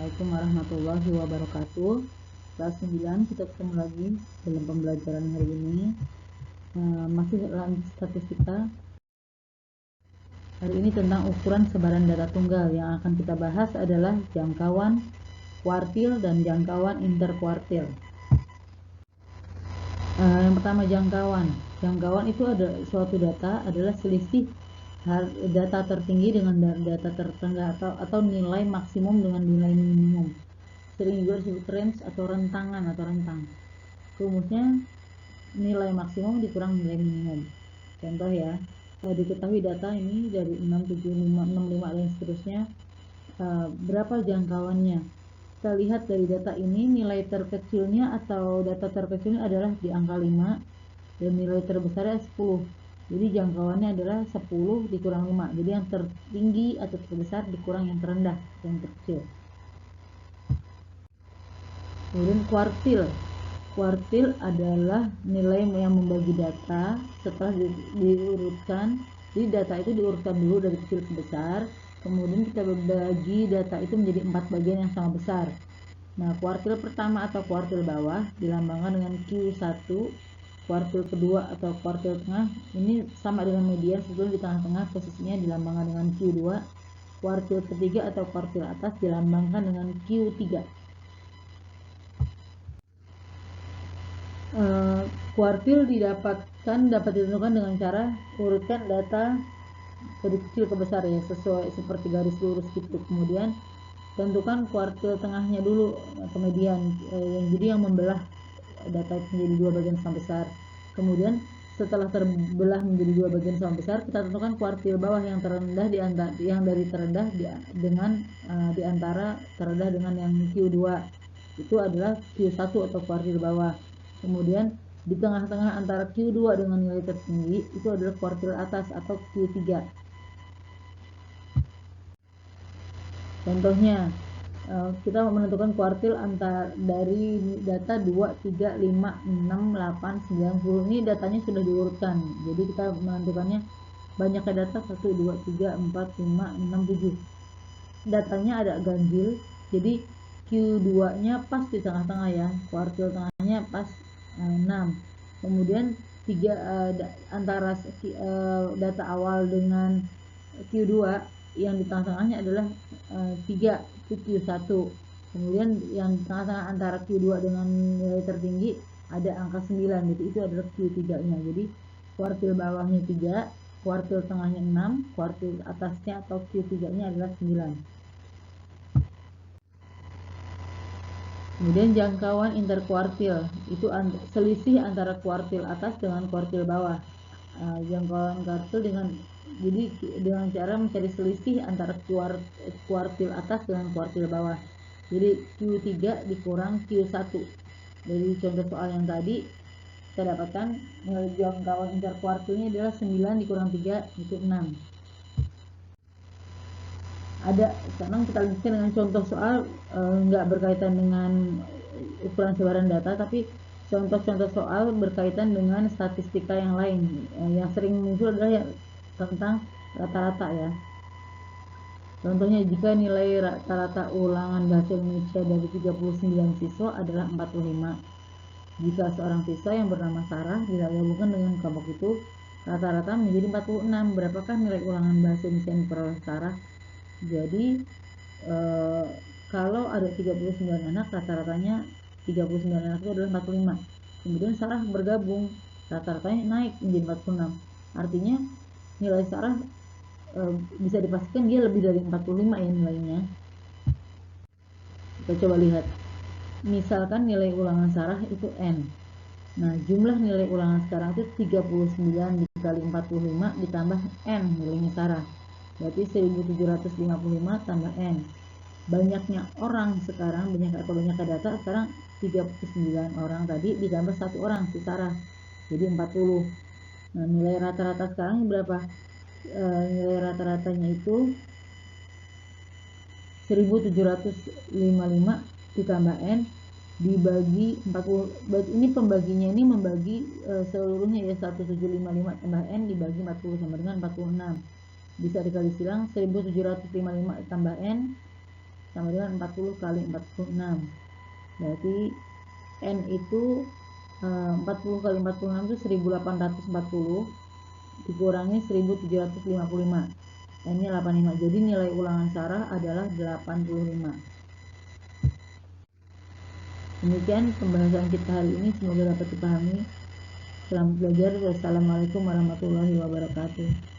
Assalamualaikum warahmatullahi wabarakatuh. Kelas 9 kita ketemu lagi dalam pembelajaran hari ini. Masih dalam statistika. Hari ini tentang ukuran sebaran data tunggal. Yang akan kita bahas adalah jangkauan kuartil dan jangkauan interkuartil. Yang pertama, jangkauan. Jangkauan itu ada suatu data adalah selisih data tertinggi dengan data terrendah atau nilai maksimum dengan nilai minimum. Sering juga disebut range atau rentangan atau rentang. Rumusnya nilai maksimum dikurang nilai minimum. Contoh ya, diketahui data ini dari 6, 7, 5, 6, 5 dan seterusnya. Berapa jangkauannya? Kita lihat dari data ini, nilai terkecilnya atau data terkecilnya adalah di angka 5 dan nilai terbesarnya 10. Jadi jangkauannya adalah 10 dikurang 5. Jadi yang tertinggi atau terbesar dikurang yang terendah, yang terkecil. Kemudian kuartil. Kuartil adalah nilai yang membagi data setelah diurutkan. Jadi data itu diurutkan dulu dari kecil ke besar. Kemudian kita bagi data itu menjadi 4 bagian yang sama besar. Nah, kuartil pertama atau kuartil bawah dilambangkan dengan Q1. Kuartil kedua atau kuartil tengah ini sama dengan median, sebetulnya di tengah-tengah posisinya dilambangkan dengan Q2. Kuartil ketiga atau kuartil atas dilambangkan dengan Q3. Kuartil dapat ditentukan dengan cara urutkan data dari kecil ke besar ya, sesuai seperti garis lurus gitu. Kemudian tentukan kuartil tengahnya dulu atau median, jadi yang membelah data itu menjadi 2 bagian sama besar. Kemudian setelah terbelah menjadi 2 bagian sama besar, kita tentukan kuartil bawah yang terendah yang dari terendah di antara terendah dengan yang Q2. Itu adalah Q1 atau kuartil bawah. Kemudian di tengah-tengah antara Q2 dengan nilai tertinggi itu adalah kuartil atas atau Q3. Contohnya, kita menentukan kuartil dari data 2, 3, 5, 6, 8, 9, 10. Ini datanya sudah diurutkan. Jadi kita menentukannya banyaknya data 1, 2, 3, 4, 5, 6, 7. Datanya ada ganjil. Jadi Q2-nya pas di tengah-tengah ya. Kuartil tengahnya pas 6. Kemudian antara data awal dengan Q2 yang di tengah-tengahnya adalah 3 Q1. Kemudian yang di tengah-tengah antara Q2 dengan nilai tertinggi ada angka 9, jadi itu adalah Q3-nya. Jadi kuartil bawahnya 3, kuartil tengahnya 6, kuartil atasnya atau Q3-nya adalah 9. Kemudian jangkauan interkuartil itu selisih antara kuartil atas dengan kuartil bawah. Jangkauan kuartil dengan cara mencari selisih antara kuartil atas dengan kuartil bawah. Jadi Q3 dikurang Q1. Dari contoh soal yang tadi kita dapatkan jangkauan interkuartilnya adalah 9 dikurang 3 itu 6. Sekarang kita lanjutkan dengan contoh soal nggak berkaitan dengan ukuran sebaran data, tapi contoh-contoh soal berkaitan dengan statistika yang lain. Yang sering muncul adalah tentang rata-rata ya. Contohnya, jika nilai rata-rata ulangan bahasa Indonesia dari 39 siswa adalah 45. Jika seorang siswa yang bernama Sarah digabungkan dengan kelompok itu, rata-rata menjadi 46. Berapakah nilai ulangan bahasa Indonesia yang diperoleh Sarah? Jadi kalau ada 39 anak, rata-ratanya 39 anak itu adalah 45. Kemudian Sarah bergabung, rata-ratanya naik menjadi 46. Artinya nilai Sarah bisa dipastikan dia lebih dari 45 ya nilainya. Kita coba lihat. Misalkan nilai ulangan Sarah itu N. Nah, jumlah nilai ulangan sekarang itu 39 dikali 45 ditambah N nilainya Sarah. Berarti 1755 tambah N. Banyaknya orang sekarang, banyaknya data sekarang 39 orang tadi ditambah 1 orang si Sarah. Jadi 40. Nah, nilai rata-rata sekarang berapa? Nilai rata-ratanya itu 1755 ditambah N dibagi 40. Ini pembaginya ini membagi seluruhnya ya, 1755 tambah N dibagi 40 sama dengan 46. Bisa dikali silang, 1755 tambah N sama dengan 40 kali 46. Berarti N itu 40 kali 46 itu 1840 dikurangi 1755. N-nya 85. Jadi nilai ulangan Sarah adalah 85. Demikian pembahasan kita hari ini, semoga dapat dipahami. Selamat belajar. Wassalamualaikum warahmatullahi wabarakatuh.